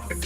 Snow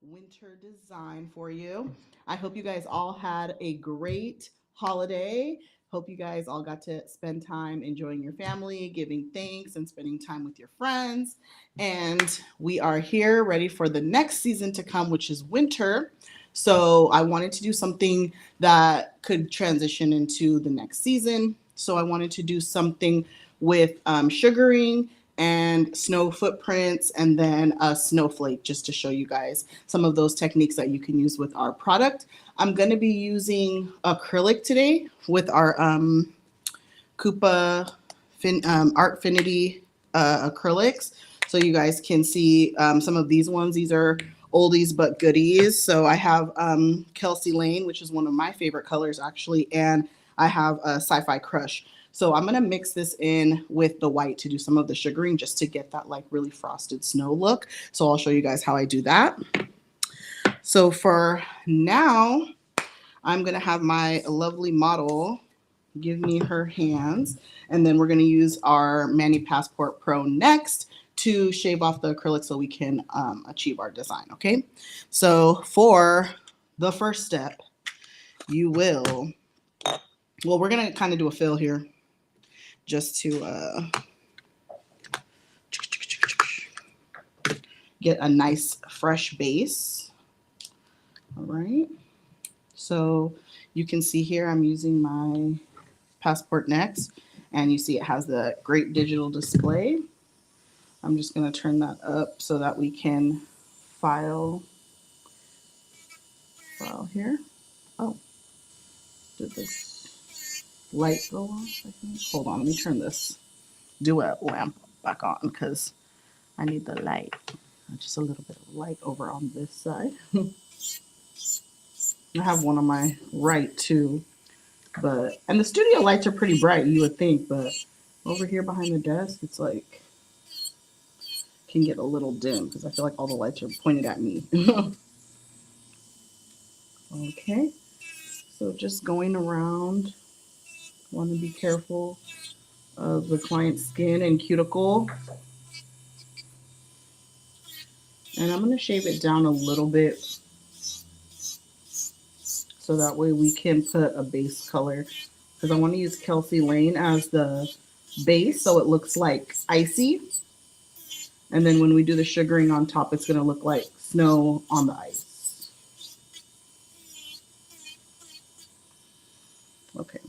winter design for you. I hope you guys all had a great holiday. Hope you guys all got to spend time enjoying your family, giving thanks, and spending time with your friends. And we are here ready for the next season to come, which is winter. So I wanted to do something that could transition into the next season. So I wanted to do something with sugaring and snow footprints and then a snowflake just to show you guys some of those techniques that you can use with our product. I'm going to be using acrylic today with our KUPA Artfinity acrylics. So you guys can see some of these ones. These are oldies but goodies. So I have Kelsey Lane, which is one of my favorite colors actually, and I have a Sci-Fi Crush. So I'm going to mix this in with the white to do some of the sugaring just to get that like really frosted snow look. So I'll show you guys how I do that. So for now, I'm going to have my lovely model give me her hands. And then we're going to use our Mani Passport Pro next to shave off the acrylic so we can achieve our design. Okay. So for the first step, you will, well, we're going to kind of do a fill here just to get a nice fresh base. All right. So you can see here I'm using my Passport Next, and you see it has the great digital display. I'm just going to turn that up so that we can file here. Oh, did this light go off? I think. Hold on, let me turn this duet lamp back on because I need the light. Just a little bit of light over on this side. I have one on my right too, and the studio lights are pretty bright, you would think, but over here behind the desk, it's like can get a little dim because I feel like all the lights are pointed at me. Okay, so just going around, want to be careful of the client's skin and cuticle. And I'm going to shave it down a little bit so that way we can put a base color because I want to use Kelsey Lane as the base so it looks like icy. And then when we do the sugaring on top, it's going to look like snow on the ice. Okay.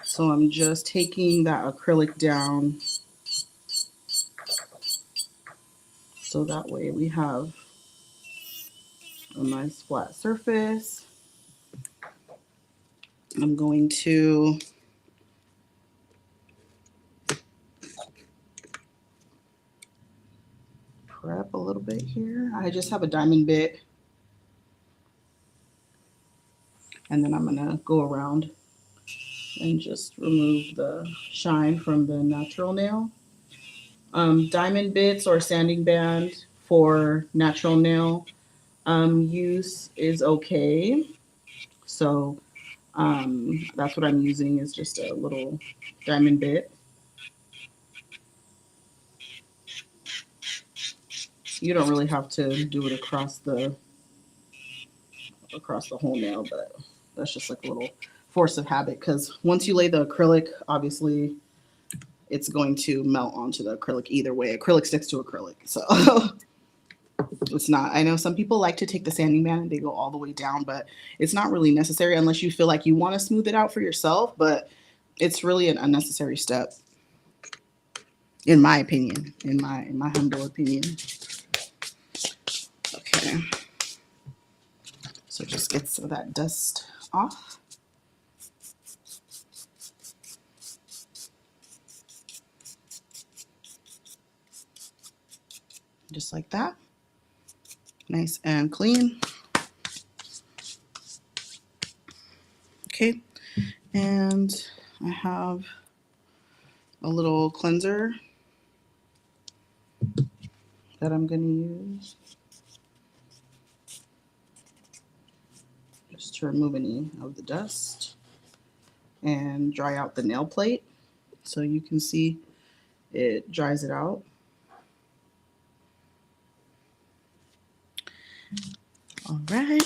So I'm just taking that acrylic down so that way we have a nice flat surface. I'm going to prep a little bit here. I just have a diamond bit. And then I'm going to go around and just remove the shine from the natural nail. Diamond bits or sanding band for natural nail use is okay. So that's what I'm using is just a little diamond bit. You don't really have to do it across the whole nail, but that's just like a little force of habit because once you lay the acrylic, obviously it's going to melt onto the acrylic either way. Acrylic sticks to acrylic. So it's not, I know some people like to take the sanding band and they go all the way down, but it's not really necessary unless you feel like you want to smooth it out for yourself, but it's really an unnecessary step in my opinion, in my humble opinion. Okay. So just get some of that dust off. Just like that. Nice and clean. Okay, and I have a little cleanser that I'm going to use just to remove any of the dust and dry out the nail plate. So you can see it dries it out. All right.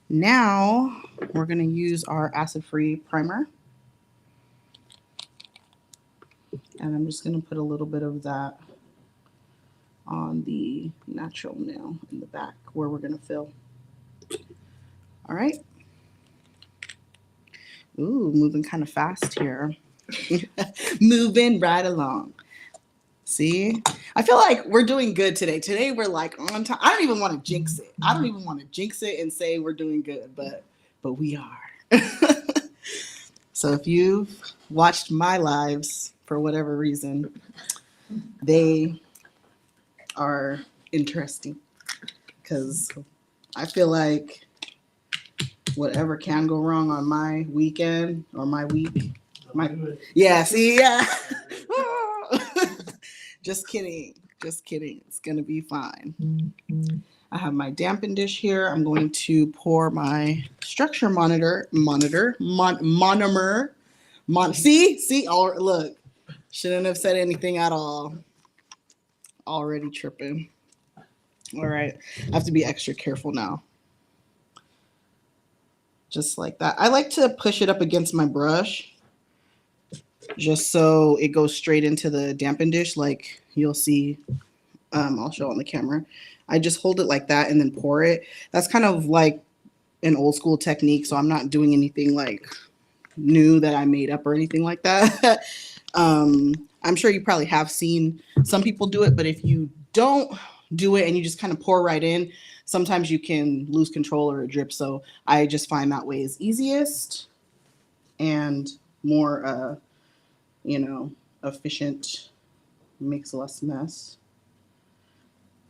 Now we're going to use our acid-free primer. And I'm just going to put a little bit of that on the natural nail in the back where we're going to fill. All right. Ooh, moving kind of fast here. Moving right along. See? I feel like we're doing good today. Today we're like on time. I don't even want to jinx it. I don't even want to jinx it and say we're doing good, but we are. So if you've watched my lives for whatever reason, they are interesting because I feel like whatever can go wrong on my weekend or my week. Yeah, see, yeah. Just kidding. Just kidding. It's going to be fine. I have my dampen dish here. I'm going to pour my structure monomer. See, look, shouldn't have said anything at all. Already tripping. All right. I have to be extra careful now. Just like that. I like to push it up against my brush just so it goes straight into the dampen dish, like you'll see. I'll show on the camera. I just hold it like that and then pour it. That's kind of like an old school technique, so I'm not doing anything like new that I made up or anything like that. I'm sure you probably have seen some people do it, but if you don't do it and you just kind of pour right in, sometimes you can lose control or it drips. So I just find that way is easiest and more, efficient, makes less mess.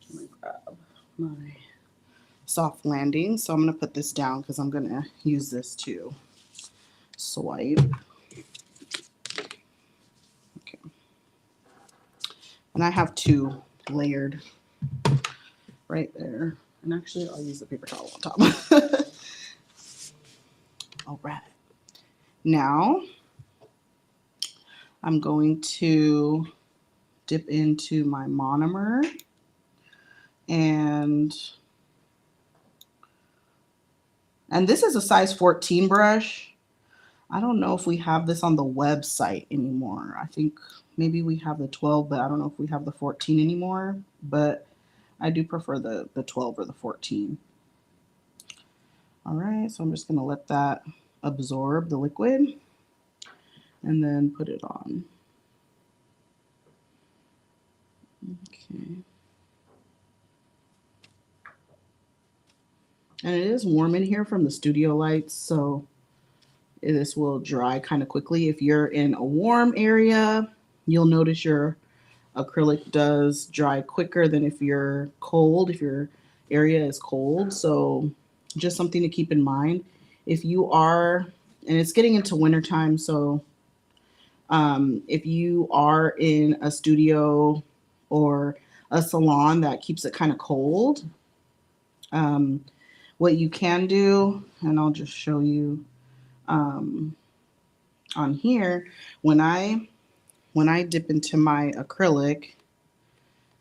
I'm gonna grab my soft landing. So I'm going to put this down because I'm going to use this to swipe. Okay. And I have two layered right there. And actually, I'll use the paper towel on top. All right. Now, I'm going to dip into my monomer and this is a size 14 brush. I don't know if we have this on the website anymore. I think maybe we have the 12, but I don't know if we have the 14 anymore. But I do prefer the 12 or the 14. All right, so I'm just going to let that absorb the liquid and then put it on. Okay. And it is warm in here from the studio lights, so this will dry kind of quickly. If you're in a warm area, you'll notice your acrylic does dry quicker than if you're cold, if your area is cold. So just something to keep in mind. If you are, and it's getting into wintertime, so if you are in a studio or a salon that keeps it kind of cold, what you can do, and I'll just show you on here, when I dip into my acrylic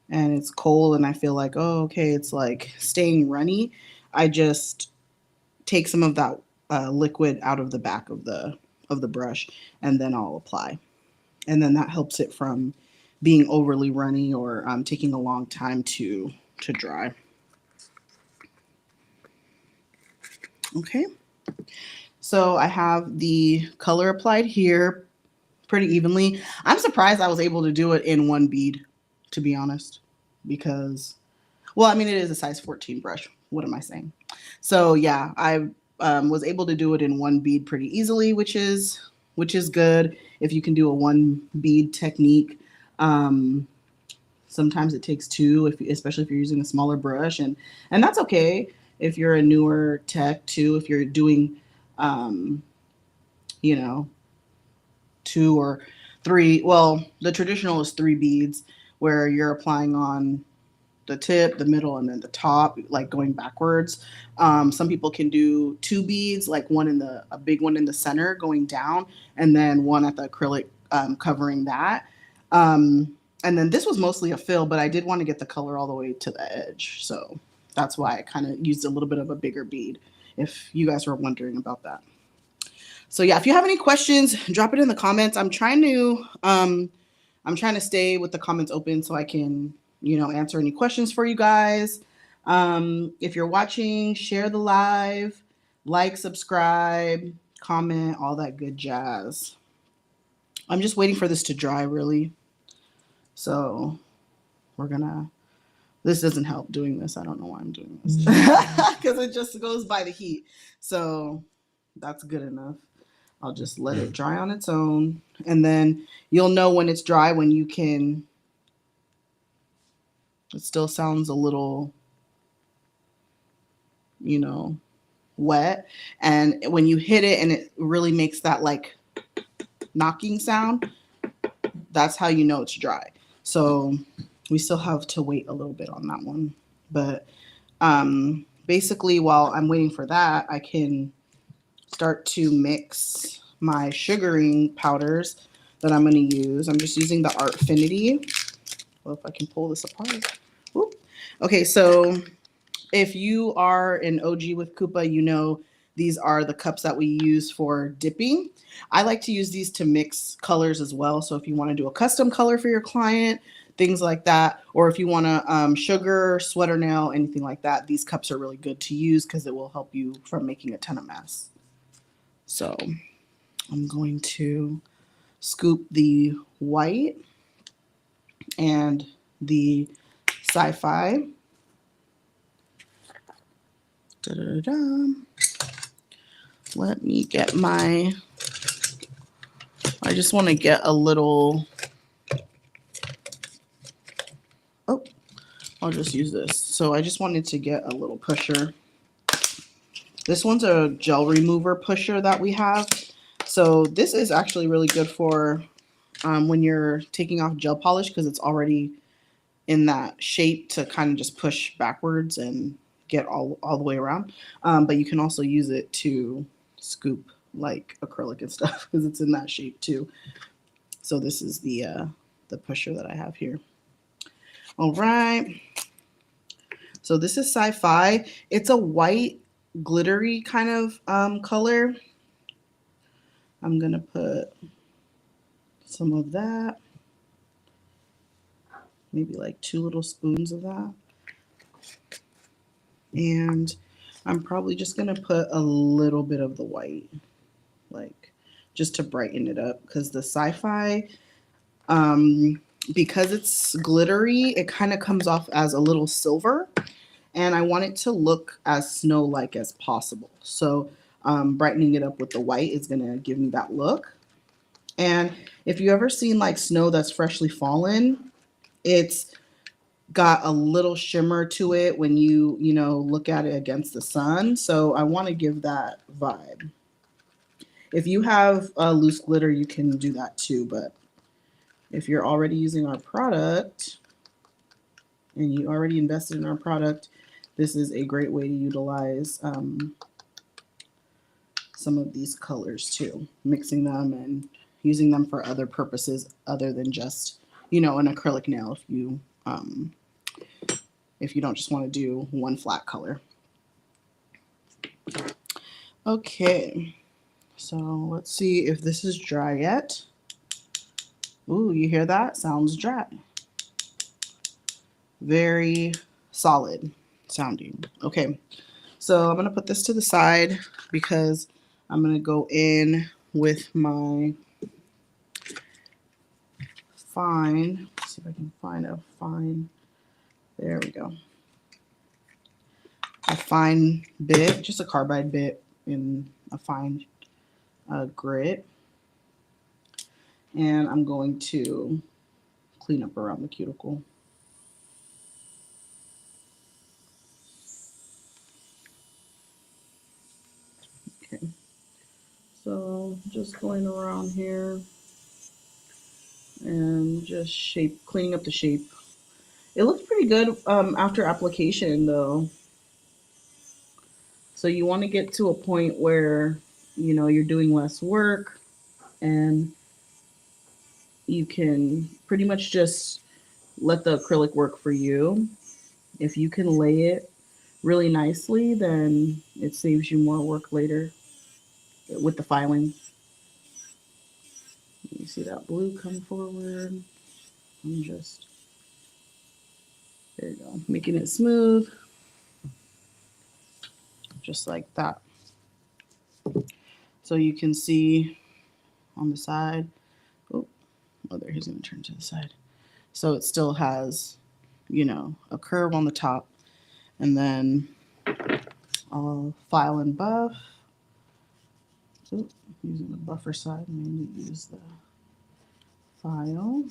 and it's cold and I feel like, oh, okay, it's like staying runny, I just take some of that liquid out of the back of the brush and then I'll apply. And then that helps it from being overly runny or taking a long time to dry. Okay, so I have the color applied here pretty evenly. I'm surprised I was able to do it in one bead, to be honest, because, well, I mean, it is a size 14 brush, what am I saying? So yeah, I was able to do it in one bead pretty easily, which is good if you can do a one bead technique. Um, Sometimes it takes two, especially if you're using a smaller brush, and that's okay if you're a newer tech too. If you're doing, um, you know, two or three. Well, the traditional is three beads where you're applying on the tip, the middle, and then the top, like going backwards. Some people can do two beads, like a big one in the center going down, and then one at the acrylic covering that. And then this was mostly a fill, but I did want to get the color all the way to the edge. So that's why I kind of used a little bit of a bigger bead, if you guys were wondering about that. So yeah, if you have any questions, drop it in the comments. I'm trying to stay with the comments open so I can, answer any questions for you guys. If you're watching, share the live, like, subscribe, comment, all that good jazz. I'm just waiting for this to dry, really. So this doesn't help doing this. I don't know why I'm doing this because it just goes by the heat. So that's good enough. I'll just let it dry on its own. And then you'll know when it's dry when you can. It still sounds a little, wet. And when you hit it and it really makes that like knocking sound, that's how you know it's dry. So we still have to wait a little bit on that one. But basically, while I'm waiting for that, I can start to mix my sugaring powders that I'm going to use. I'm just using the Artfinity. Well, if I can pull this apart. Whoop. Okay, so if you are an OG with KUPA, you know these are the cups that we use for dipping. I like to use these to mix colors as well. So if you want to do a custom color for your client, things like that, or if you want to sugar, sweater nail, anything like that, these cups are really good to use because it will help you from making a ton of mess. So I'm going to scoop the white and the sci-fi. Da-da-da-da. Let me get I just want to get a little, I'll just use this. So I just wanted to get a little pusher. This one's a gel remover pusher that we have. So this is actually really good for when you're taking off gel polish because it's already in that shape to kind of just push backwards and get all the way around. But you can also use it to scoop like acrylic and stuff because it's in that shape too. So this is the pusher that I have here. All right. So this is Sci-Fi. It's a white glittery kind of color. I'm going to put some of that. Maybe like 2 little spoons of that. And I'm probably just going to put a little bit of the white, like just to brighten it up because the Sci-Fi, because it's glittery, it kind of comes off as a little silver. And I want it to look as snow-like as possible. So brightening it up with the white is going to give me that look. And if you ever seen like snow that's freshly fallen, it's got a little shimmer to it when you look at it against the sun. So I want to give that vibe. If you have a loose glitter, you can do that too. But if you're already using our product and you already invested in our product, this is a great way to utilize some of these colors too, mixing them and using them for other purposes other than just, an acrylic nail if you don't just want to do one flat color. Okay, so let's see if this is dry yet. Ooh, you hear that? Sounds dry. Very solid sounding. Okay, so I'm going to put this to the side because I'm going to go in with my fine. Let's see if I can find a fine. There we go. a fine bit, just a carbide bit in a fine grit. And I'm going to clean up around the cuticle. Okay, so just going around here and just cleaning up the shape. It looks pretty good after application though. So you want to get to a point where, you know, you're doing less work and you can pretty much just let the acrylic work for you. If you can lay it really nicely, then it saves you more work later with the filing. You see that blue come forward? I'm just, there you go, making it smooth, just like that. So you can see on the side, oh, there, he's gonna turn to the side. So it still has, you know, a curve on the top, and then I'll file and buff. So using the buffer side, I'm going to use the file.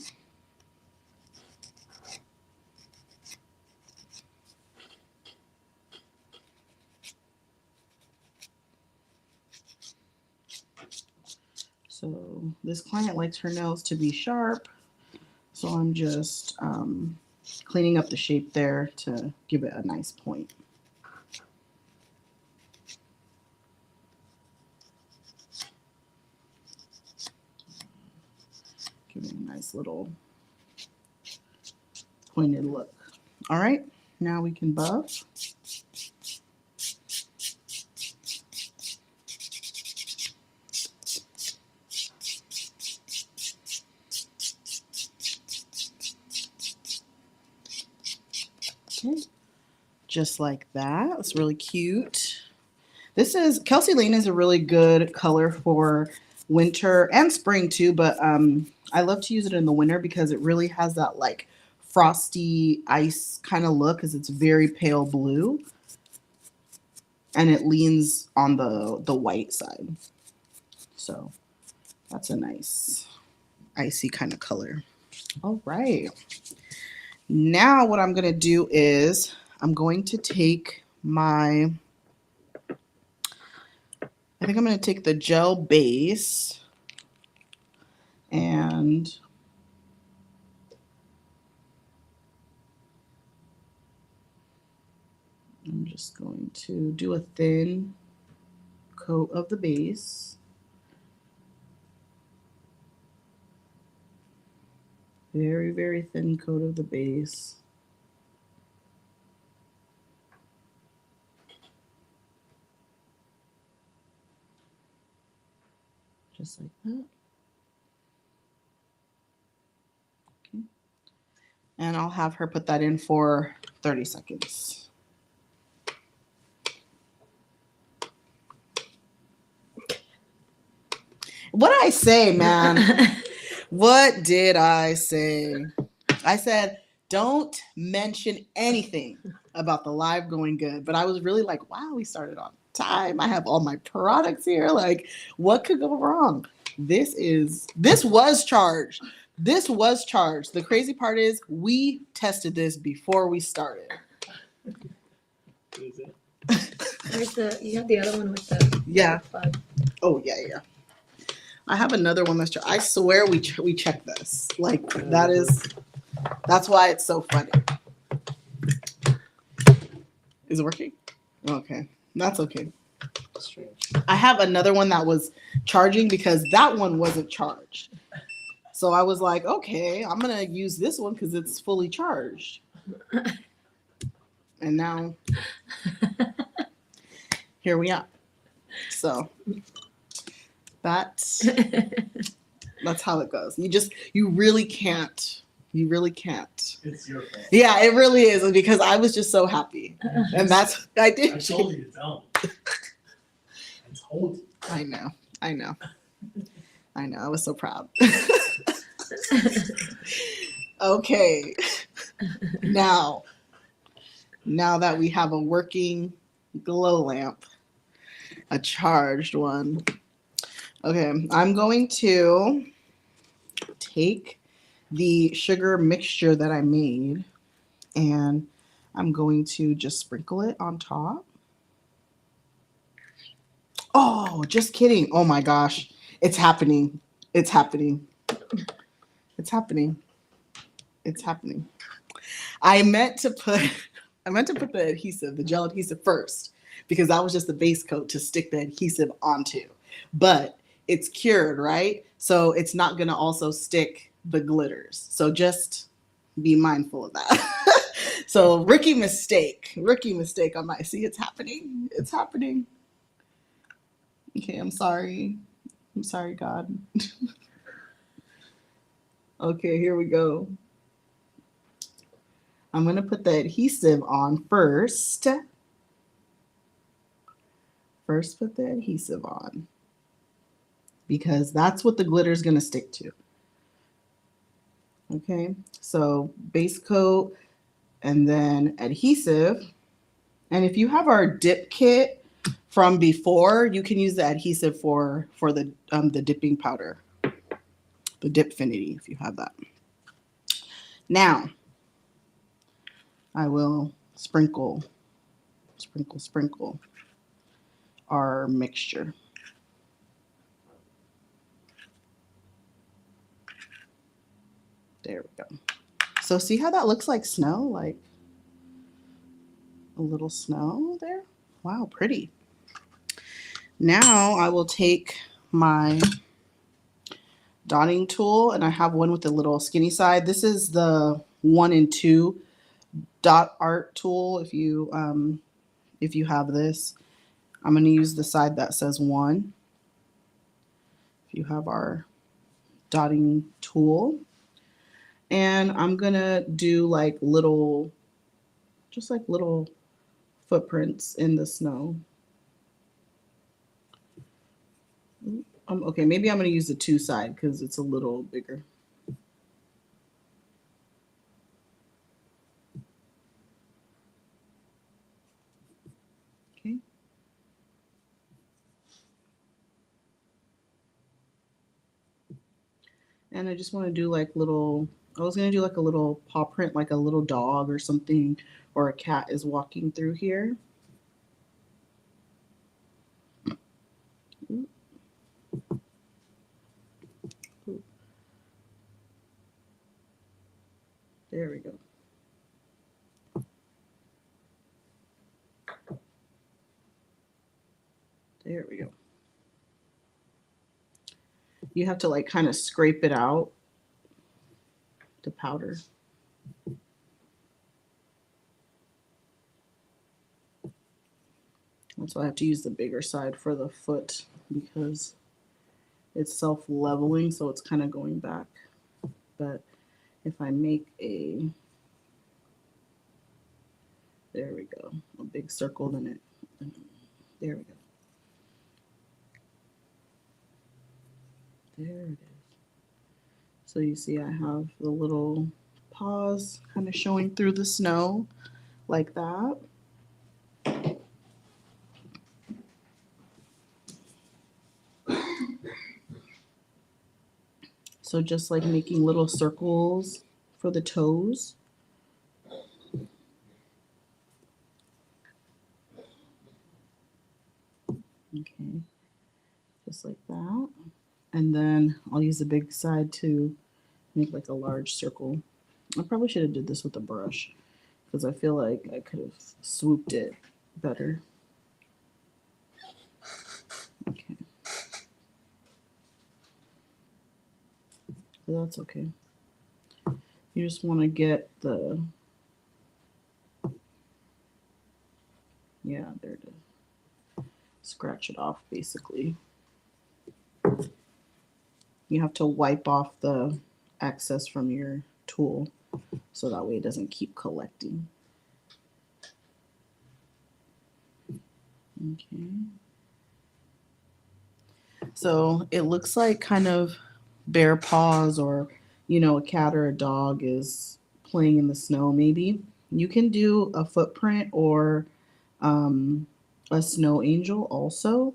So this client likes her nails to be sharp, so I'm just cleaning up the shape there to give it a nice point. Give it a nice little pointed look. All right, now we can buff. Okay, just like that. It's really cute. This is, Kelsey Lane is a really good color for winter and spring too, but I love to use it in the winter because it really has that like frosty ice kind of look, because it's very pale blue and it leans on the white side. So that's a nice icy kind of color. All right. Now what I'm going to do is I'm going to take my, I think I'm going to take the gel base and I'm just going to do a thin coat of the base. Very, very thin coat of the base. Just like that. Okay. And I'll have her put that in for 30 seconds. What did I say, man? What did I say? I said, don't mention anything about the live going good. But I was really like, wow, we started on time. I have all my products here. Like, what could go wrong? This was charged. This was charged. The crazy part is we tested this before we started. Is it? Where's you have the other one with the Yeah. plug. Oh, yeah. I have another one that's, I swear we checked this. Like, that's why it's so funny. Is it working? Okay. That's okay. Strange. I have another one that was charging because that one wasn't charged. So I was like, okay, I'm going to use this one because it's fully charged. And now, here we are. So that's how it goes. You really can't. You really can't. It's your fault. Yeah, it really is, because I was just so happy. And that's, I did. I told you to don't. I told you. I know. I was so proud. Okay. Now that we have a working glow lamp, a charged one. Okay, I'm going to take the sugar mixture that I made and I'm going to just sprinkle it on top. Oh, just kidding. Oh my gosh. It's happening. It's happening. It's happening. It's happening. I meant to put the adhesive, the gel adhesive first, because that was just the base coat to stick the adhesive onto. But it's cured, right? So it's not gonna also stick the glitters. So just be mindful of that. So rookie mistake on my, see, it's happening. It's happening. Okay, I'm sorry. I'm sorry, God. Okay, here we go. I'm going to put the adhesive on first. First, put the adhesive on because that's what the glitter is going to stick to. Okay, so base coat and then adhesive. And if you have our dip kit from before, you can use the adhesive for the dipping powder, the Dipfinity, if you have that. Now, I will sprinkle our mixture. There we go. So see how that looks like snow? Like a little snow there? Wow, pretty. Now I will take my dotting tool and I have one with the little skinny side. This is the 1 and 2 dot art tool. If you have this, I'm going to use the side that says 1. If you have our dotting tool, and I'm going to do like little, just like little footprints in the snow. Okay, maybe I'm going to use the 2 side because it's a little bigger. Okay. And I just want to do like little, I was going to do like a little paw print, like a little dog or something, or a cat is walking through here. There we go. There we go. You have to like kind of scrape it out, the powder. That's why I have to use the bigger side for the foot because it's self-leveling, so it's kind of going back. But if I make a, there we go, a big circle, then it, there we go. There it is. So you see I have the little paws kind of showing through the snow like that. So just like making little circles for the toes. Okay, just like that. And then I'll use the big side to make like a large circle. I probably should have did this with a brush because I feel like I could have swooped it better. Okay. But that's okay. You just want to get the, yeah, there it is. Scratch it off basically. You have to wipe off the excess from your tool so that way it doesn't keep collecting. Okay. So it looks like kind of bare paws or, you know, a cat or a dog is playing in the snow maybe. You can do a footprint or a snow angel also.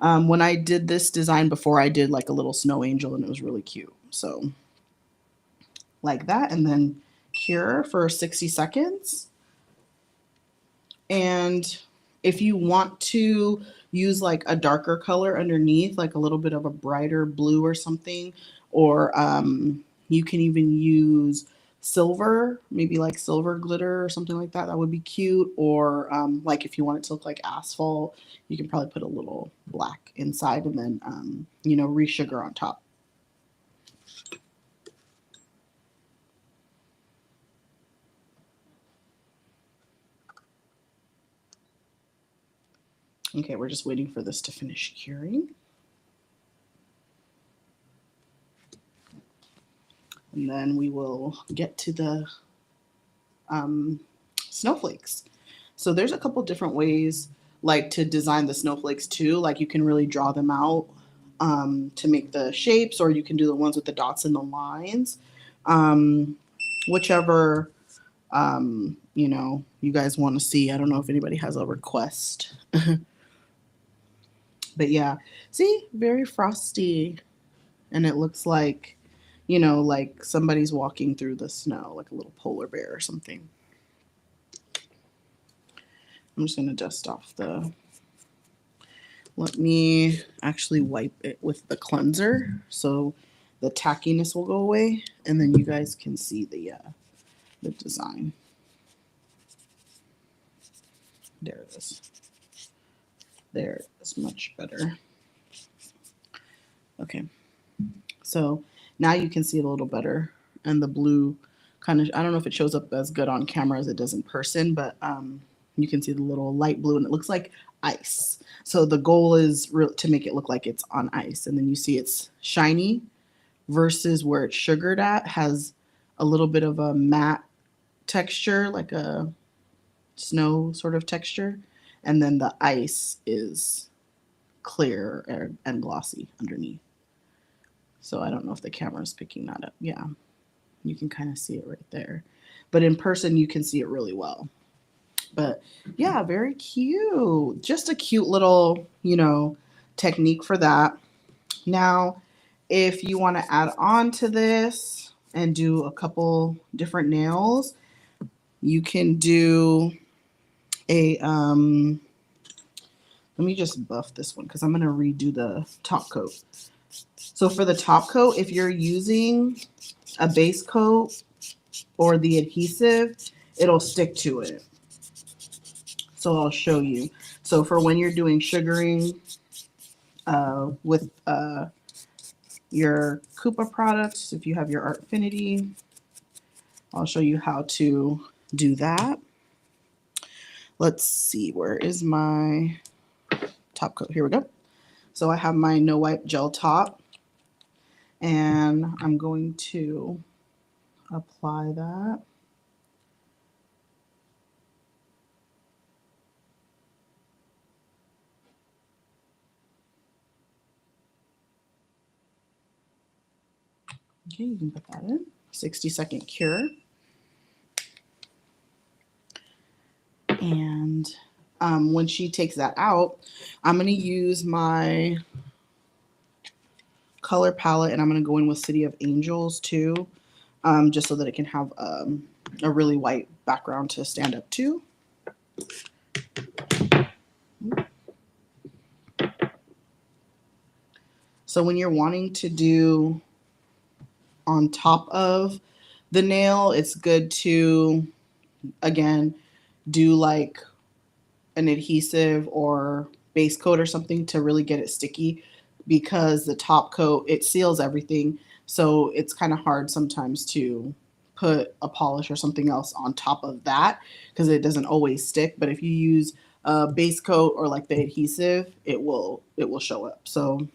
When I did this design before, I did like a little snow angel and it was really cute. So like that, and then cure for 60 seconds. And if you want to use like a darker color underneath, like a little bit of a brighter blue or something, or you can even use silver, maybe like silver glitter or something like that. That would be cute. Or like if you want it to look like asphalt, you can probably put a little black inside and then, you know, resugar on top. Okay, we're just waiting for this to finish curing. And then we will get to the snowflakes. So there's a couple different ways like to design the snowflakes too. Like you can really draw them out to make the shapes, or you can do the ones with the dots and the lines. Whichever you know, you guys want to see. I don't know if anybody has a request. But yeah, see, very frosty. And it looks like, you know, like somebody's walking through the snow, like a little polar bear or something. I'm just going to dust off the, let me actually wipe it with the cleanser so the tackiness will go away, and then you guys can see the design. There it is. There, it's much better. Okay, so now you can see it a little better, and the blue kind of, I don't know if it shows up as good on camera as it does in person, but you can see the little light blue and it looks like ice. So the goal is to make it look like it's on ice, and then you see it's shiny versus where it's sugared at has a little bit of a matte texture, like a snow sort of texture, and then the ice is clear and glossy underneath. So I don't know if the camera is picking that up. Yeah, you can kind of see it right there. But in person, you can see it really well. But yeah, very cute. Just a cute little, you know, technique for that. Now, if you want to add on to this and do a couple different nails, you can do a, let me just buff this one because I'm going to redo the top coat. So for the top coat, if you're using a base coat or the adhesive, it'll stick to it. So I'll show you. So for when you're doing sugaring with your KUPA products, if you have your Artfinity, I'll show you how to do that. Let's see, where is my top coat? Here we go. So I have my no wipe gel top, and I'm going to apply that. Okay, you can put that in. 60-second cure. And when she takes that out, I'm going to use my color palette, and I'm going to go in with City of Angels too, just so that it can have a really white background to stand up to. So when you're wanting to do on top of the nail, it's good to, again, do like an adhesive or base coat or something to really get it sticky, because the top coat, it seals everything. So it's kind of hard sometimes to put a polish or something else on top of that because it doesn't always stick. But if you use a base coat or like the adhesive, it will show up. So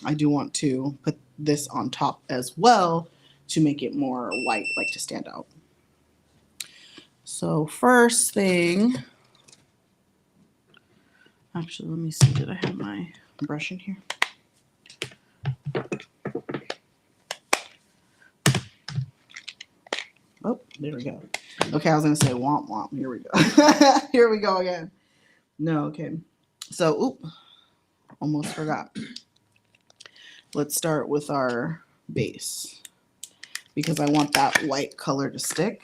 I do want to put this on top as well to make it more white, like to stand out. So first thing, actually, let me see, did I have my brush in here? Oh, there we go. Okay, I was gonna say womp womp. Here we go. Here we go again. No, okay. So, oop, almost forgot. Let's start with our base because I want that white color to stick.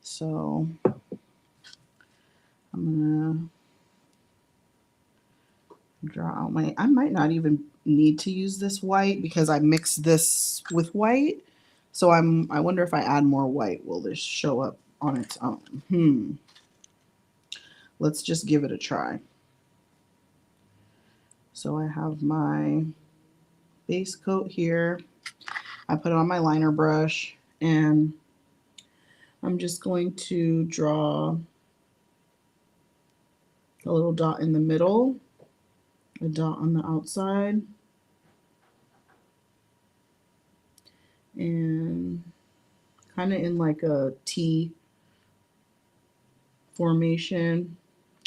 So I'm gonna draw out I might not even need to use this white because I mixed this with white. So I wonder if I add more white, will this show up on its own? Let's just give it a try. So I have my base coat here. I put it on my liner brush and I'm just going to draw a little dot in the middle, a dot on the outside, and kind of in like a T formation,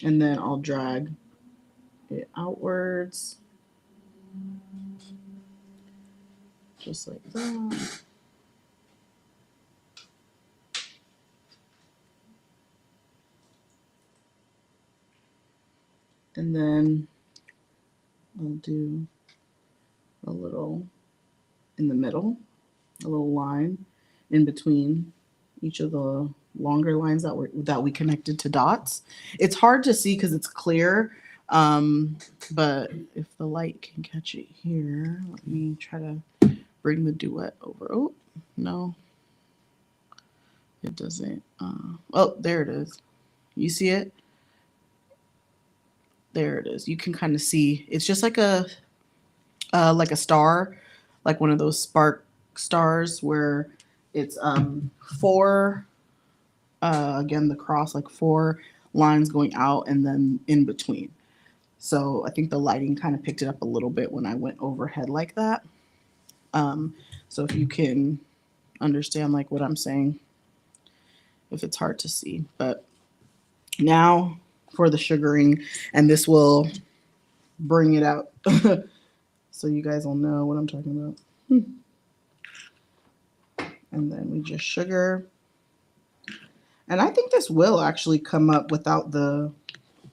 and then I'll drag it outwards just like that. And then I'll do a little in the middle, a little line in between each of the longer lines that we connected to dots. It's hard to see because it's clear, but if the light can catch it here, let me try to bring the duet over. Oh, no, it doesn't. Oh, there it is. You see it? There it is. You can kind of see. It's just like a star, like one of those spark stars where it's four. Again, the cross, like four lines going out and then in between. So I think the lighting kind of picked it up a little bit when I went overhead like that. So if you can understand like what I'm saying, if it's hard to see. But now for the sugaring, and this will bring it out so you guys will know what I'm talking about. And then we just sugar. And I think this will actually come up without the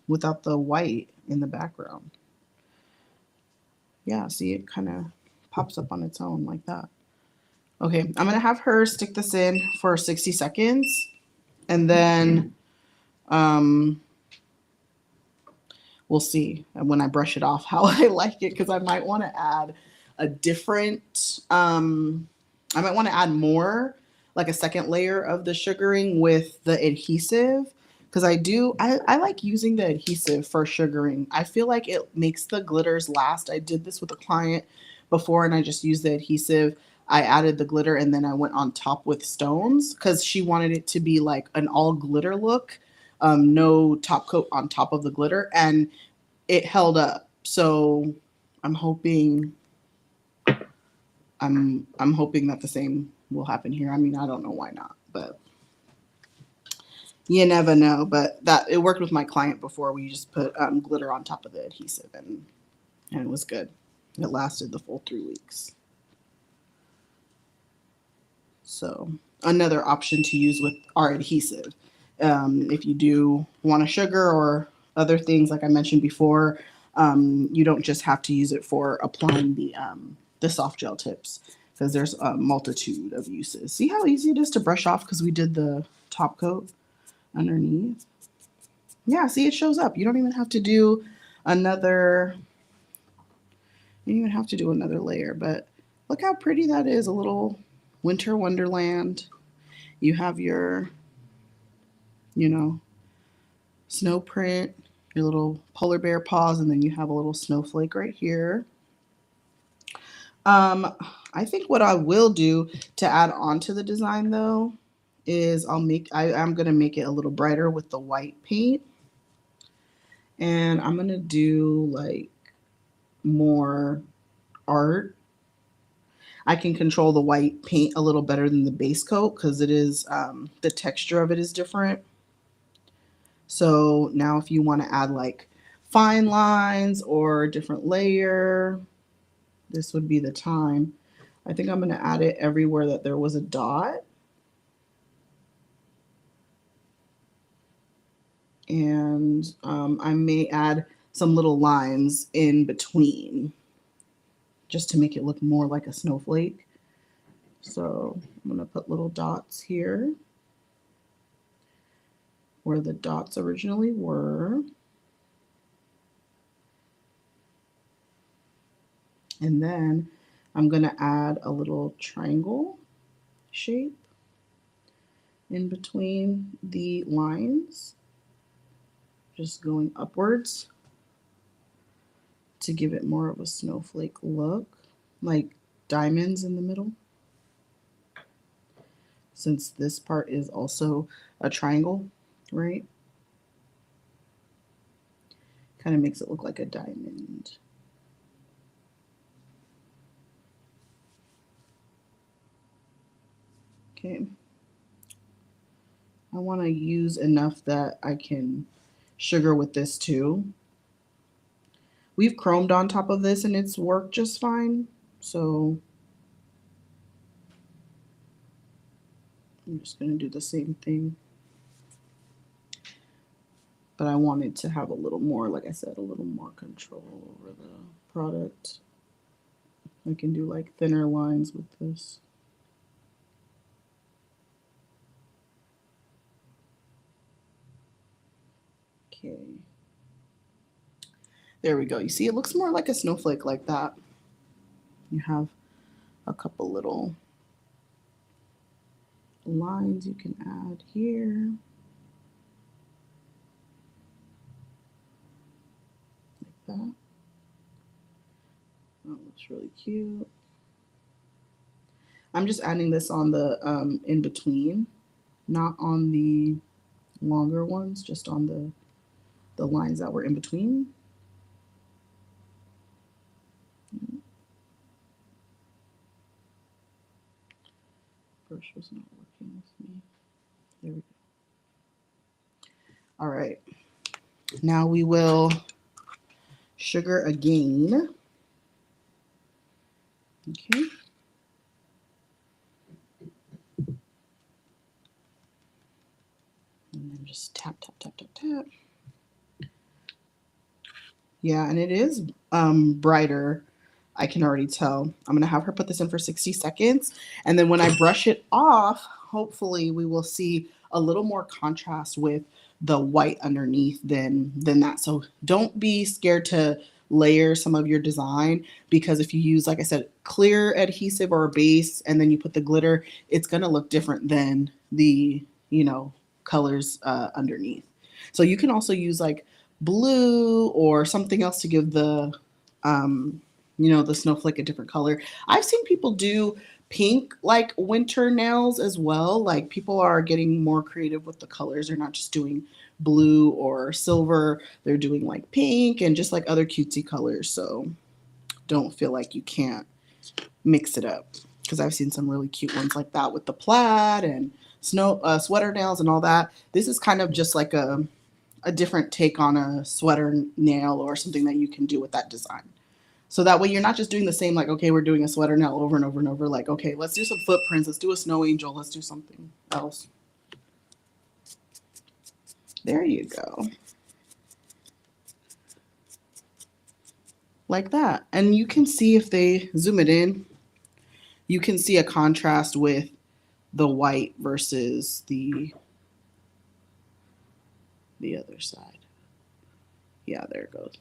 white in the background. Yeah, see, it kind of pops up on its own like that. Okay, I'm going to have her stick this in for 60 seconds. And then we'll see when I brush it off how I like it, because I might want to add a different, I might want to add more, like a second layer of the sugaring with the adhesive. Because I like using the adhesive for sugaring. I feel like it makes the glitters last. I did this with a client before and I just used the adhesive. I added the glitter and then I went on top with stones because she wanted it to be like an all glitter look, no top coat on top of the glitter, and it held up. So I'm hoping that the same will happen here. I mean, I don't know why not, but you never know. But that it worked with my client before. We just put glitter on top of the adhesive and it was good. It lasted the full 3 weeks. So another option to use with our adhesive. If you do want a sugar or other things, like I mentioned before, you don't just have to use it for applying the soft gel tips, because there's a multitude of uses. See how easy it is to brush off because we did the top coat underneath? Yeah, see, it shows up. You don't even have to do another, layer, but look how pretty that is. A little winter wonderland. You have your, snow print, your little polar bear paws, and then you have a little snowflake right here. I think what I will do to add on to the design though is I'm gonna make it a little brighter with the white paint. And I'm gonna do like more art. I can control the white paint a little better than the base coat because it is the texture of it is different. So now if you want to add like fine lines or a different layer, this would be the time. I think I'm going to add it everywhere that there was a dot. And I may add some little lines in between just to make it look more like a snowflake. So I'm going to put little dots here where the dots originally were. And then I'm going to add a little triangle shape in between the lines, just going upwards to give it more of a snowflake look, like diamonds in the middle. Since this part is also a triangle, right? Kind of makes it look like a diamond. Okay. I want to use enough that I can sugar with this too. We've chromed on top of this and it's worked just fine. So I'm just going to do the same thing. But I wanted to have a little more, like I said, a little more control over the product. I can do like thinner lines with this. Okay. There we go. You see, it looks more like a snowflake like that. You have a couple little lines you can add here. Like that. That looks really cute. I'm just adding this on the in between, not on the longer ones, just on the lines that were in between. Brush was not working with me. There we go. All right. Now we will sugar again. Okay. And then just tap, tap, tap, tap, tap. Yeah, and it is brighter. I can already tell. I'm going to have her put this in for 60 seconds. And then when I brush it off, hopefully we will see a little more contrast with the white underneath than that. So don't be scared to layer some of your design, because if you use, like I said, clear adhesive or a base and then you put the glitter, it's going to look different than the, colors underneath. So you can also use like blue or something else to give the the snowflake a different color. I've seen people do pink like winter nails as well. Like people are getting more creative with the colors. They're not just doing blue or silver. They're doing like pink and just like other cutesy colors. So don't feel like you can't mix it up, because I've seen some really cute ones like that with the plaid and sweater nails and all that. This is kind of just like a different take on a sweater nail or something that you can do with that design. So that way you're not just doing the same, like, okay, we're doing a sweater nail over and over and over. Like, okay, let's do some footprints. Let's do a snow angel. Let's do something else. There you go. Like that. And you can see, if they zoom it in, you can see a contrast with the white versus the other side. Yeah, there it goes.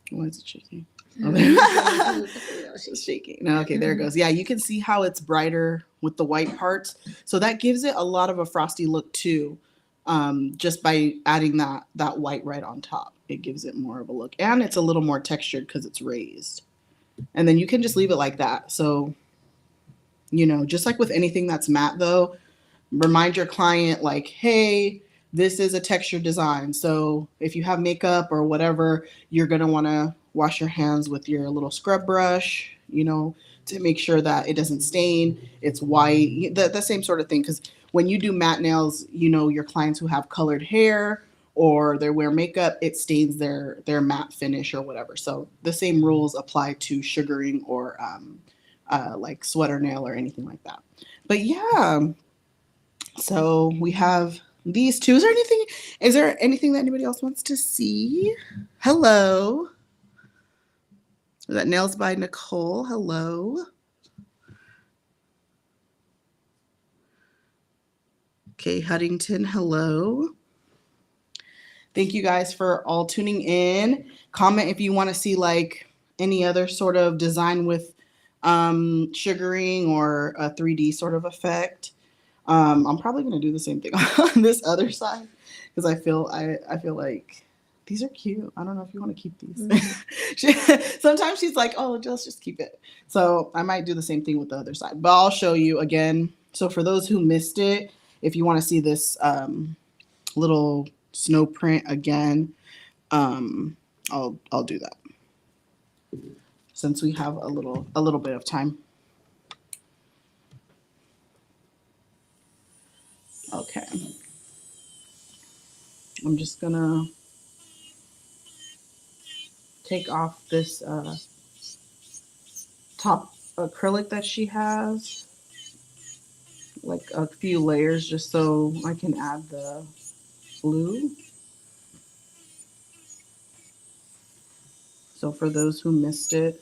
Why is it shaking? Oh, there. It's shaking. No, okay, there it goes. Yeah, you can see how it's brighter with the white parts. So that gives it a lot of a frosty look too. Just by adding that white right on top, it gives it more of a look, and it's a little more textured because it's raised. And then you can just leave it like that. So, just like with anything that's matte though, remind your client like, hey, this is a textured design. So if you have makeup or whatever, you're going to want to wash your hands with your little scrub brush, to make sure that it doesn't stain. It's white, the same sort of thing. Because when you do matte nails, your clients who have colored hair or they wear makeup, it stains their matte finish or whatever. So the same rules apply to sugaring or like sweater nail or anything like that. But yeah, So we have these two. Is there anything that anybody else wants to see? Hello. Is that Nails by Nicole? Hello. Kay Huntington, hello. Thank you guys for all tuning in. Comment if you want to see like any other sort of design with sugaring or a 3D sort of effect. I'm probably going to do the same thing on this other side because I feel like these are cute. I don't know if you want to keep these. Sometimes she's like, oh, just keep it. So I might do the same thing with the other side, but I'll show you again. So for those who missed it, if you want to see this little snow print again, I'll do that since we have a little bit of time. Okay. I'm just gonna take off this top acrylic that she has, like a few layers, just so I can add the blue. So for those who missed it,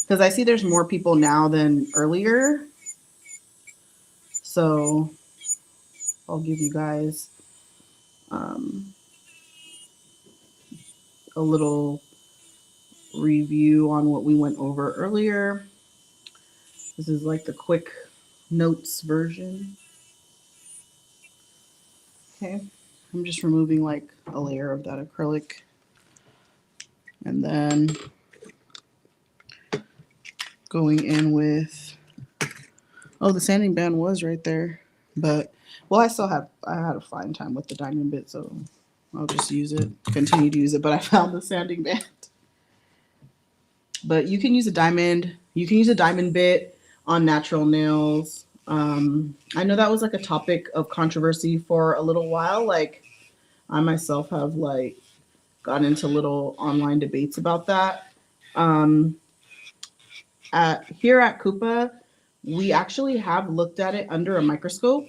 because I see there's more people now than earlier, so I'll give you guys a little review on what we went over earlier. This is like the quick notes version. Okay, I'm just removing like a layer of that acrylic, and then going in with, oh, the sanding band was right there, but well, I had a fine time with the diamond bit, so I'll just continue to use it, but I found the sanding band. But you can use a diamond bit on natural nails. I know that was like a topic of controversy for a little while. Like I myself have like gotten into little online debates about that. Here at KUPA, we actually have looked at it under a microscope,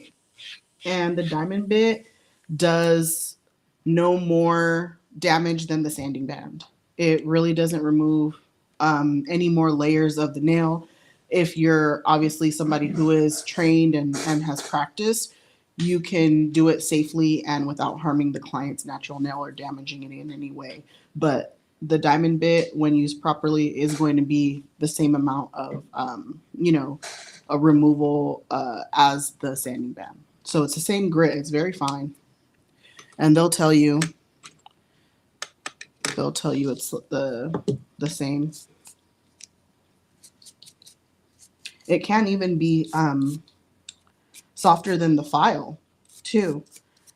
and the diamond bit does no more damage than the sanding band. It really doesn't remove any more layers of the nail. If you're obviously somebody who is trained and has practiced, you can do it safely and without harming the client's natural nail or damaging it in any way. But the diamond bit, when used properly, is going to be the same amount of, a removal as the sanding band. So it's the same grit. It's very fine. And they'll tell you it's the same. It can even be softer than the file too,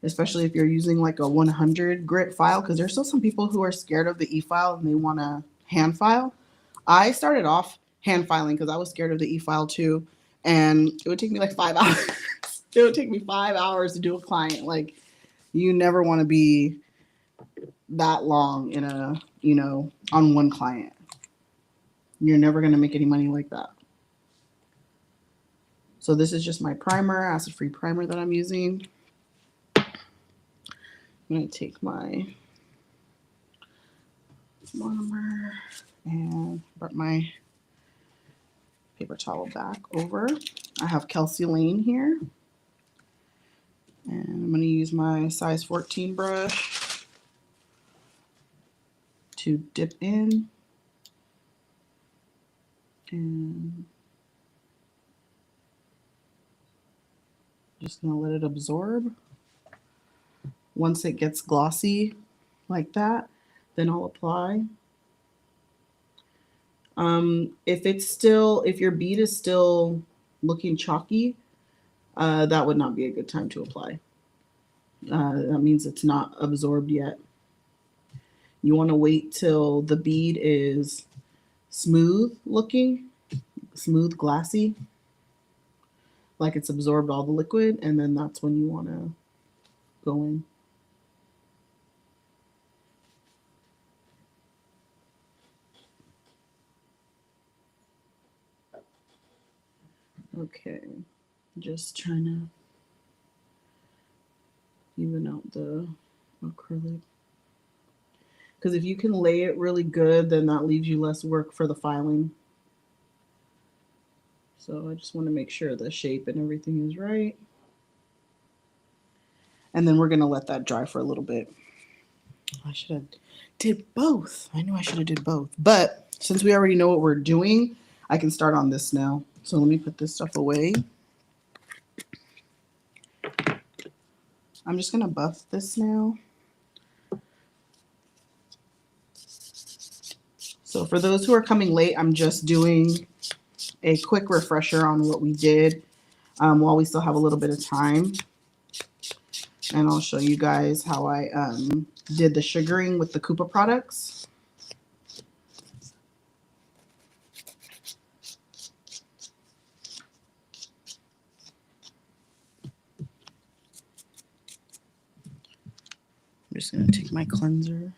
especially if you're using like a 100 grit file, because there's still some people who are scared of the e-file and they want to hand file. I started off hand filing because I was scared of the e-file too, and it would take me like 5 hours. It would take me 5 hours to do a client. Like, you never want to be that long in on one client. You're never going to make any money like that. So this is just my primer, acid-free primer that I'm using. I'm going to take my monomer and put my paper towel back over. I have Kelsey Lane here. And I'm going to use my size 14 brush to dip in. And just going to let it absorb. Once it gets glossy like that, then I'll apply. If your bead is still looking chalky, that would not be a good time to apply. That means it's not absorbed yet. You want to wait till the bead is smooth looking, smooth, glassy, like it's absorbed all the liquid, and then that's when you want to go in. Okay, just trying to even out the acrylic. Because if you can lay it really good, then that leaves you less work for the filing. So I just want to make sure the shape and everything is right. And then we're going to let that dry for a little bit. I should have did both. I knew I should have did both. But since we already know what we're doing, I can start on this now. So let me put this stuff away. I'm just going to buff this now. So for those who are coming late, I'm just doing a quick refresher on what we did while we still have a little bit of time. And I'll show you guys how I did the sugaring with the KUPA products. I'm just going to take my cleanser.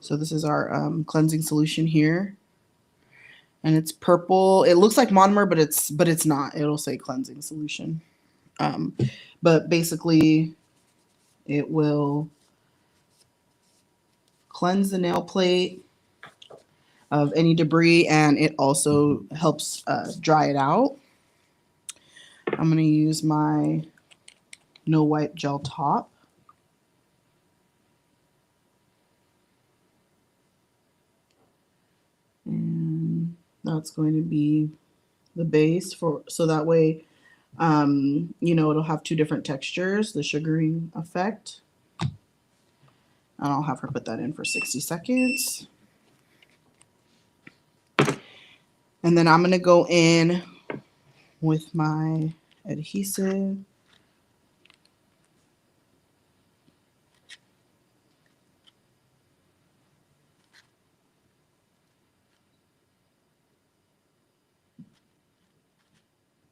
So this is our cleansing solution here. And it's purple. It looks like monomer, but it's not. It'll say cleansing solution. But basically, it will cleanse the nail plate of any debris, and it also helps dry it out. I'm going to use my no wipe gel top. And that's going to be the base for, so that way, you know, it'll have two different textures, the sugaring effect. And I'll have her put that in for 60 seconds. And then I'm going to go in with my adhesive.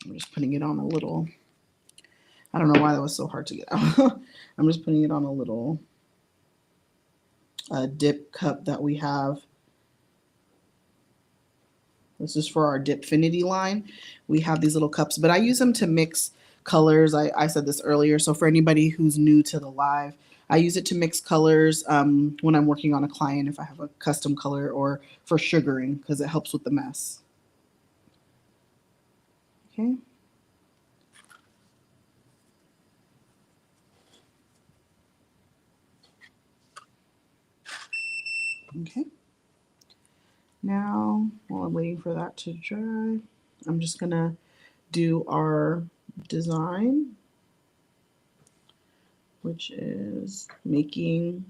I'm just putting it on a little, I don't know why that was so hard to get out. I'm just putting it on a little dip cup that we have. This is for our Dipfinity line. We have these little cups, but I use them to mix colors. I said this earlier, so for anybody who's new to the live, I use it to mix colors when I'm working on a client, if I have a custom color, or for sugaring, because it helps with the mess. Okay. Okay. Now, while I'm waiting for that to dry, I'm just gonna do our design, which is making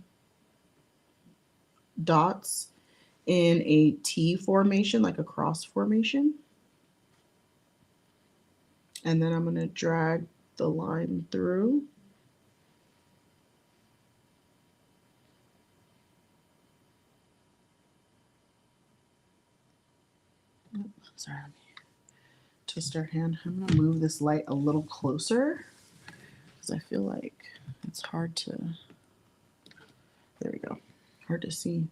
dots in a T formation, like a cross formation. And then I'm gonna drag the line through. Sorry, let me twist our hand. I'm gonna move this light a little closer because I feel like it's hard to, there we go, hard to see.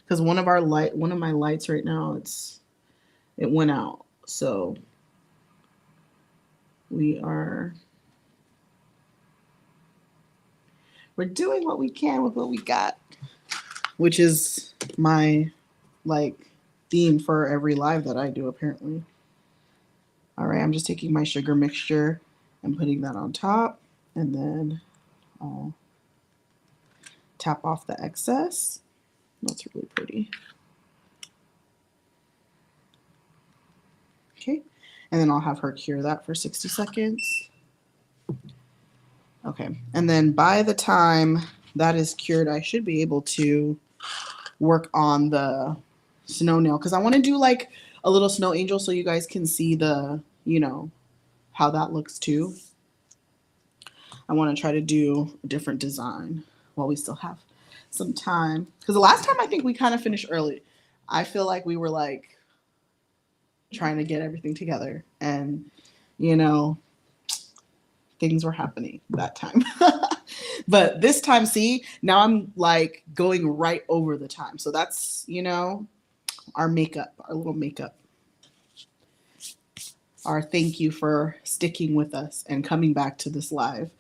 Because one of my lights right now, it went out. So we're doing what we can with what we got, which is my theme for every live that I do, apparently. All right, I'm just taking my sugar mixture and putting that on top, and then I'll tap off the excess. That's really pretty. Okay, and then I'll have her cure that for 60 seconds. Okay, and then by the time that is cured, I should be able to work on the snow nail, because I want to do like a little snow angel so you guys can see the, you know, how that looks too. I want to try to do a different design while we still have some time, because the last time I think we kind of finished early. I feel like we were like trying to get everything together, and you know, things were happening that time. But this time, see, now I'm like going right over the time. So that's, you know, our makeup, our little makeup. our thank you for sticking with us and coming back to this live.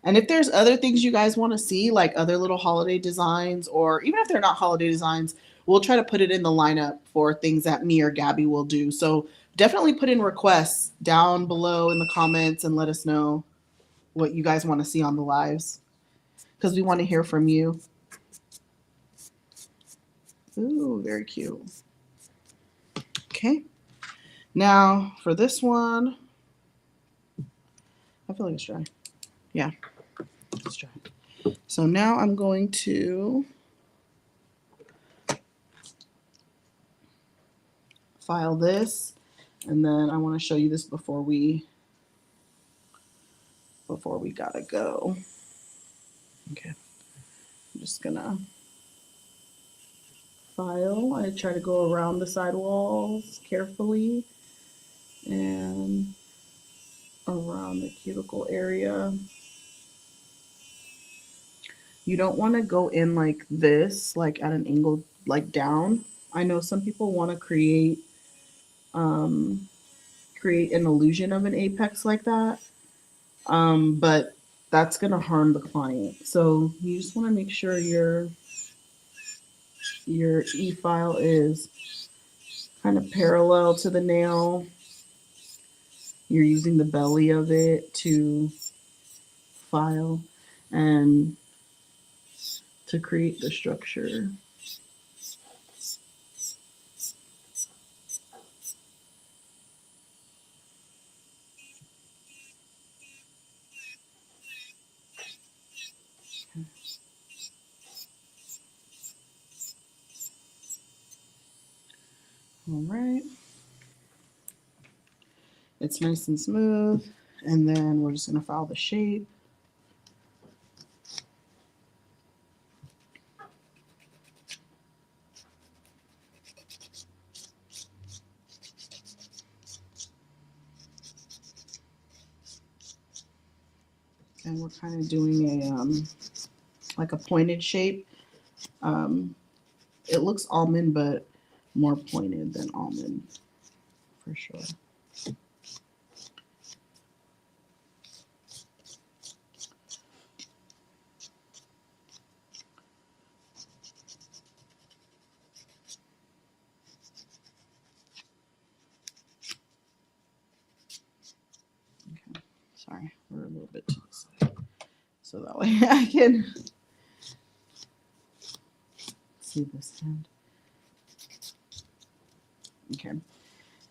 And if there's other things you guys want to see, like other little holiday designs, or even if they're not holiday designs, we'll try to put it in the lineup for things that me or Gabby will do. So definitely put in requests down below in the comments and let us know what you guys want to see on the lives, because we want to hear from you. Ooh, very cute. Okay. Now for this one, I feel like it's dry. Yeah, it's dry. So now I'm going to file this, and then I want to show you this before we gotta go. Okay, I'm just gonna file. I try to go around the side walls carefully and around the cuticle area. You don't want to go in like this, like at an angle, like down. I know some people want to create an illusion of an apex like that, but that's gonna harm the client. So you just want to make sure your e-file is kind of parallel to the nail. You're using the belly of it to file and to create the structure. All right. It's nice and smooth. And then we're just going to file the shape. And we're kind of doing a like a pointed shape. It looks almond, but more pointed than almond for sure. Okay. Sorry, we're a little bit to the side, so that way I can see this hand. Okay.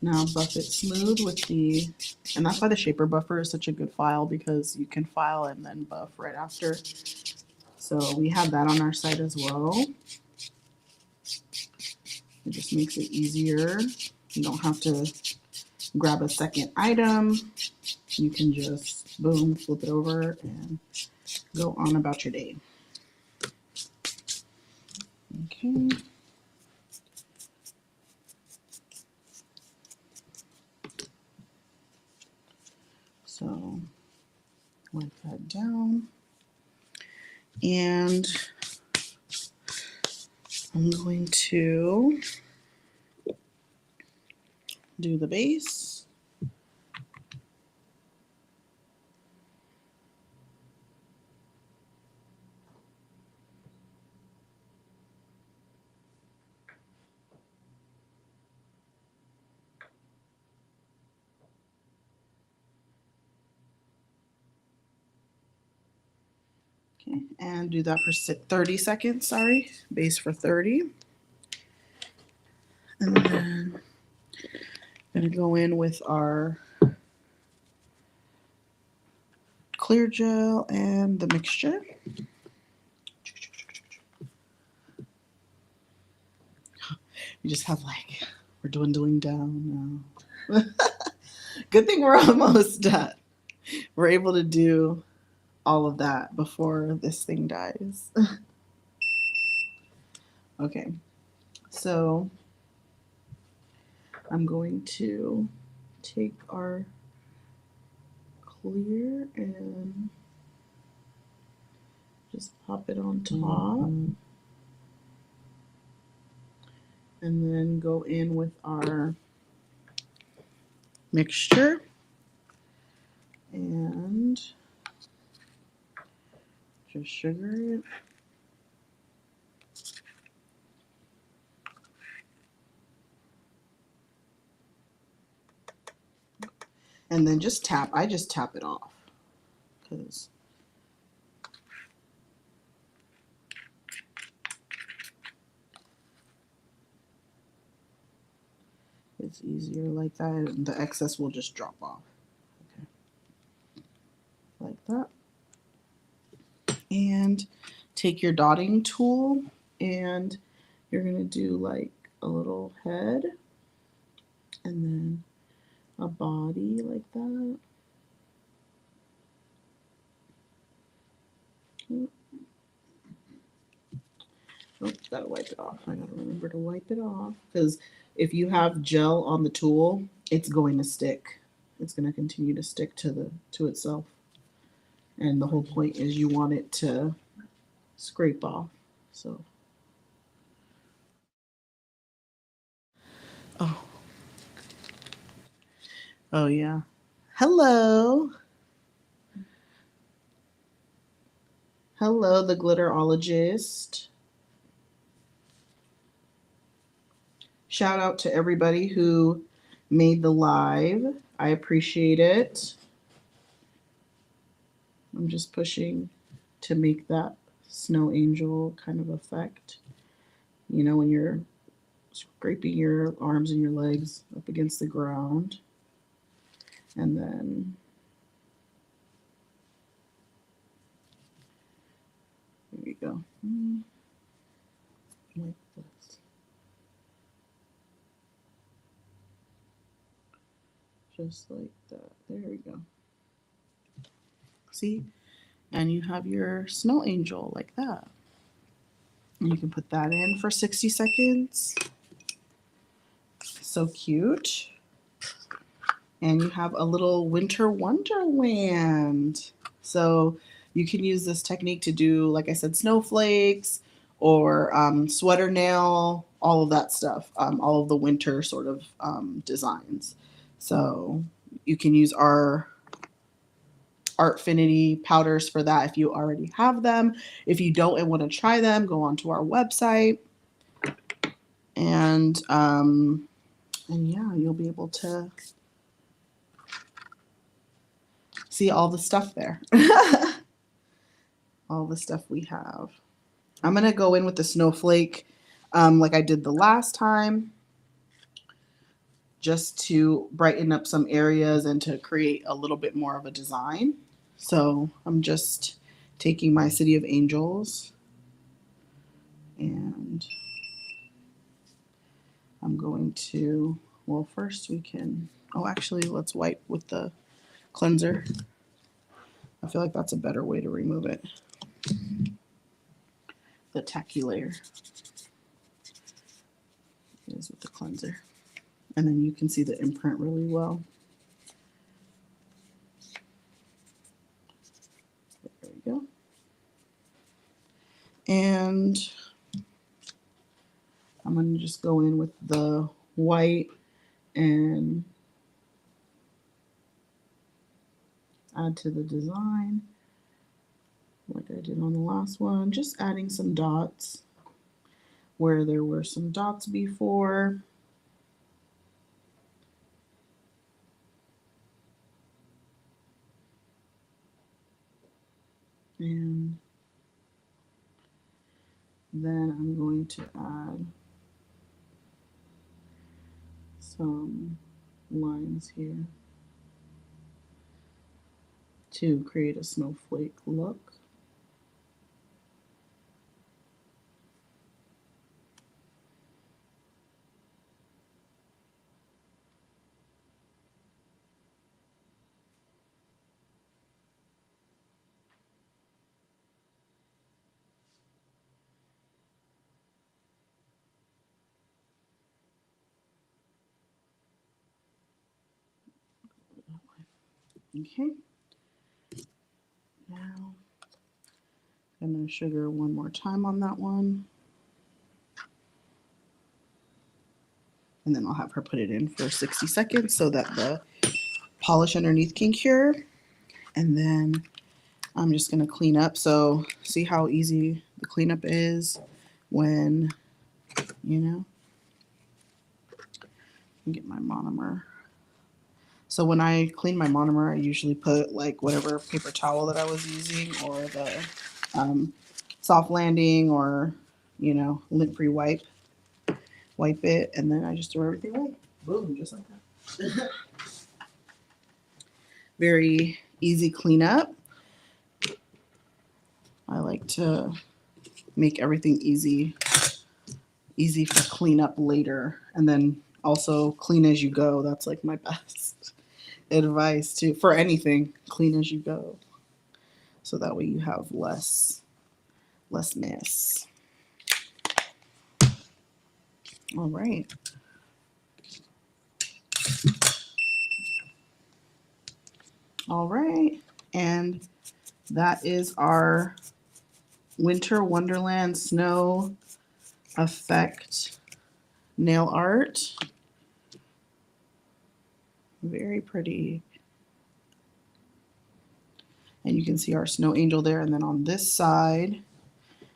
Now buff it smooth with the, and that's why the shaper buffer is such a good file, because you can file and then buff right after. So we have that on our side as well. It just makes it easier. You don't have to grab a second item. You can just boom, flip it over and go on about your day. Okay. So wipe that down. And I'm going to do the base. Okay, and do that for 30 seconds, sorry. Base for 30. And then I'm gonna go in with our clear gel and the mixture. You just have like, we're dwindling down now. Good thing we're almost done. We're able to do all of that before this thing dies. Okay, so I'm going to take our clear and just pop it on top. And then go in with our mixture. And just sugar it. And then just tap. I just tap it off because it's easier like that. And the excess will just drop off. Okay. Like that. And take your dotting tool and you're going to do like a little head and then a body like that. Oh, gotta wipe it off. I gotta remember to wipe it off because if you have gel on the tool, it's going to stick. It's going to continue to stick to itself. And the whole point is you want it to scrape off. So, oh, oh yeah. Hello. Hello, the glitterologist. Shout out to everybody who made the live. I appreciate it. I'm just pushing to make that snow angel kind of effect. You know, when you're scraping your arms and your legs up against the ground. And then there you go. Like this. Just like that. There we go. See? And you have your snow angel like that. And you can put that in for 60 seconds. So cute. And you have a little winter wonderland. So you can use this technique to do, like I said, snowflakes or sweater nail, all of that stuff, all of the winter sort of designs. So you can use our Artfinity powders for that if you already have them. If you don't and want to try them, go onto our website. And yeah, you'll be able to see all the stuff there. All the stuff we have. I'm going to go in with the snowflake like I did the last time, just to brighten up some areas and to create a little bit more of a design. So I'm just taking my City of Angels and I'm going to, well, first we can, oh, actually, let's wipe with the cleanser. I feel like that's a better way to remove it. The tacky layer is with the cleanser. And then you can see the imprint really well. There we go. And I'm going to just go in with the white and add to the design like I did on the last one. Just adding some dots where there were some dots before. And then I'm going to add some lines here to create a snowflake look. Okay. Now I'm going to sugar one more time on that one. And then I'll have her put it in for 60 seconds so that the polish underneath can cure. And then I'm just going to clean up. So see how easy the cleanup is when, you know, get my monomer. So when I clean my monomer, I usually put like whatever paper towel that I was using, or the soft landing, or, you know, lint-free wipe it, and then I just throw everything away. Boom, just like that. Very easy cleanup. I like to make everything easy for cleanup later, and then also clean as you go. That's like my best advice too, for anything. Clean as you go, so that way you have less mess. All right. All right, and that is our Winter Wonderland Snow Effect nail art. Very pretty. And you can see our snow angel there. And then on this side,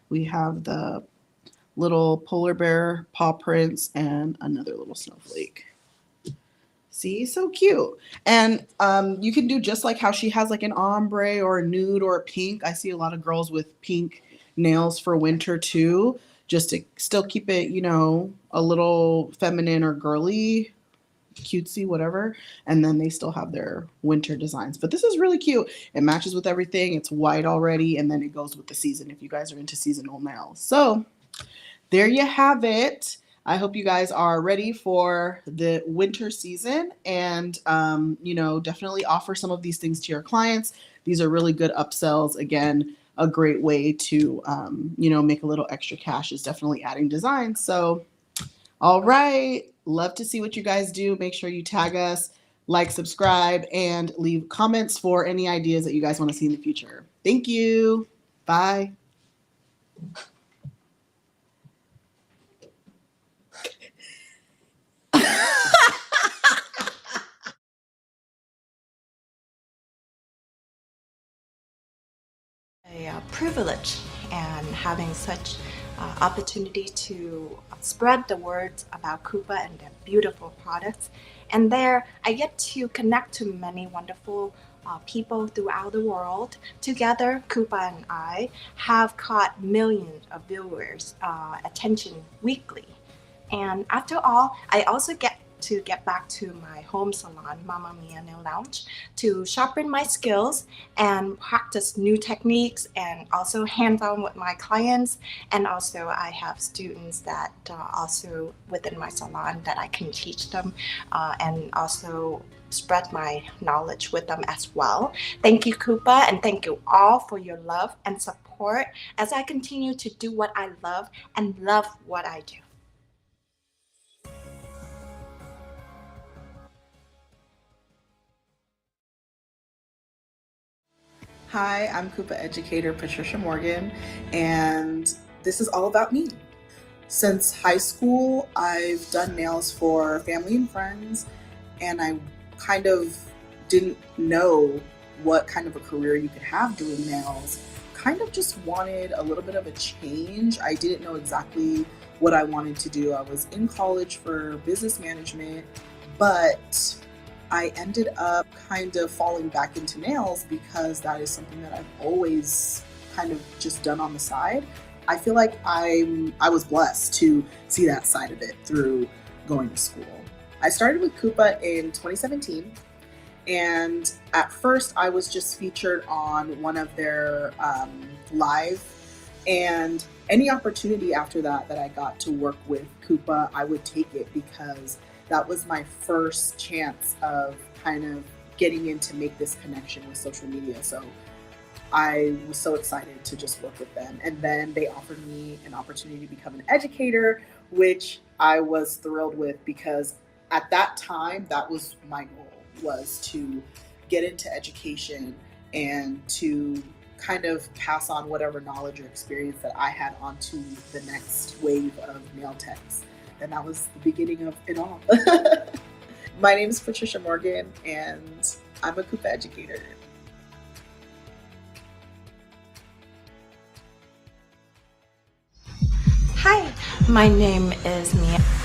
we have the little polar bear paw prints and another little snowflake. See, so cute. And you can do just like how she has like an ombre or a nude or a pink. I see a lot of girls with pink nails for winter too, just to still keep it, you know, a little feminine or girly, cutesy, whatever. And then they still have their winter designs. But this is really cute. It matches with everything. It's white already, and then it goes with the season if you guys are into seasonal nails. So there you have it. I hope you guys are ready for the winter season, and you know, definitely offer some of these things to your clients. These are really good upsells. Again, a great way to you know, make a little extra cash is definitely adding designs. So all right, love to see what you guys do. Make sure you tag us, like, subscribe, and leave comments for any ideas that you guys want to see in the future. Thank you. Bye. A privilege and having such opportunity to spread the words about KUPA and their beautiful products. And there I get to connect to many wonderful people throughout the world. Together, KUPA and I have caught millions of viewers' attention weekly. And after all, I also get to get back to my home salon, Mamma Mia Nail Lounge, to sharpen my skills and practice new techniques, and also hands-on with my clients. And also I have students that also within my salon that I can teach them and also spread my knowledge with them as well. Thank you, KUPA, and thank you all for your love and support as I continue to do what I love and love what I do. Hi, I'm KUPA educator Patricia Morgan, and this is all about me. Since high school, I've done nails for family and friends, and I kind of didn't know what kind of a career you could have doing nails. Kind of just wanted a little bit of a change. I didn't know exactly what I wanted to do. I was in college for business management, but I ended up kind of falling back into nails because that is something that I've always kind of just done on the side. I feel like I was blessed to see that side of it through going to school. I started with KUPA in 2017, and at first I was just featured on one of their live, and any opportunity after that I got to work with KUPA, I would take it, because that was my first chance of kind of getting in to make this connection with social media. So I was so excited to just work with them. And then they offered me an opportunity to become an educator, which I was thrilled with, because at that time, that was my goal, was to get into education and to kind of pass on whatever knowledge or experience that I had onto the next wave of nail techs. And that was the beginning of it all. My name is Patricia Morgan, and I'm a KUPA educator. Hi, my name is Mia.